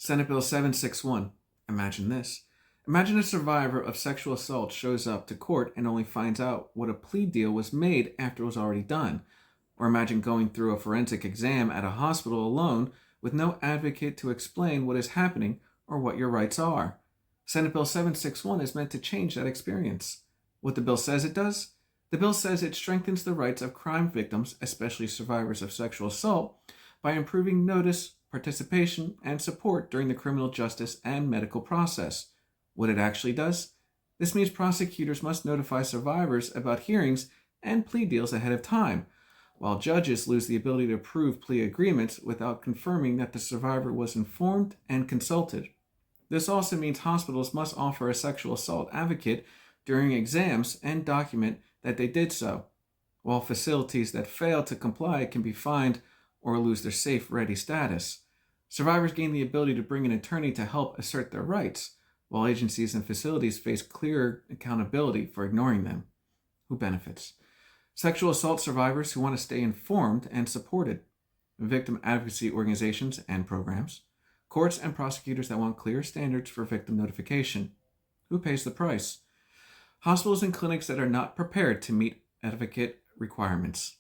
Senate Bill 761. Imagine this. Imagine a survivor of sexual assault shows up to court and only finds out what a plea deal was made after it was already done. Or imagine going through a forensic exam at a hospital alone with no advocate to explain what is happening or what your rights are. Senate Bill 761 is meant to change that experience. What the bill says it does? The bill says it strengthens the rights of crime victims, especially survivors of sexual assault, by improving notice, participation, and support during the criminal justice and medical process. What it actually does? This means prosecutors must notify survivors about hearings and plea deals ahead of time, while judges lose the ability to approve plea agreements without confirming that the survivor was informed and consulted. This also means hospitals must offer a sexual assault advocate during exams and document that they did so, while facilities that fail to comply can be fined or lose their safe ready status. Survivors gain the ability to bring an attorney to help assert their rights, while agencies and facilities face clearer accountability for ignoring them. Who benefits? Sexual assault survivors who want to stay informed and supported, victim advocacy organizations and programs, courts and prosecutors that want clear standards for victim notification. Who pays the price? Hospitals and clinics that are not prepared to meet advocate requirements.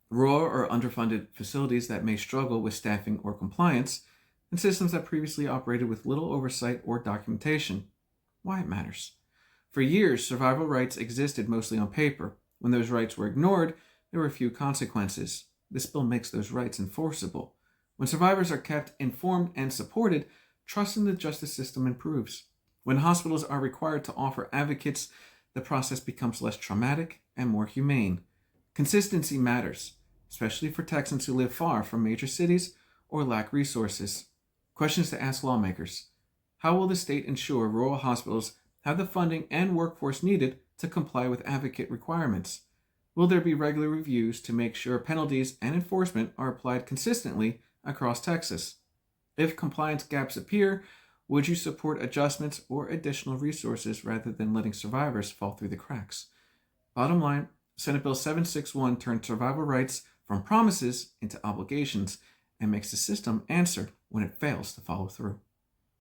Rural or underfunded facilities that may struggle with staffing or compliance, and systems that previously operated with little oversight or documentation. Why it matters. For years, survival rights existed mostly on paper. When those rights were ignored, there were few consequences. This bill makes those rights enforceable. When survivors are kept informed and supported, trust in the justice system improves. When hospitals are required to offer advocates, the process becomes less traumatic and more humane. Consistency matters, especially for Texans who live far from major cities or lack resources. Questions to ask lawmakers. How will the state ensure rural hospitals have the funding and workforce needed to comply with advocate requirements? Will there be regular reviews to make sure penalties and enforcement are applied consistently across Texas? If compliance gaps appear, would you support adjustments or additional resources rather than letting survivors fall through the cracks? Bottom line, Senate Bill 761 turns survival rights from promises into obligations and makes the system answer when it fails to follow through.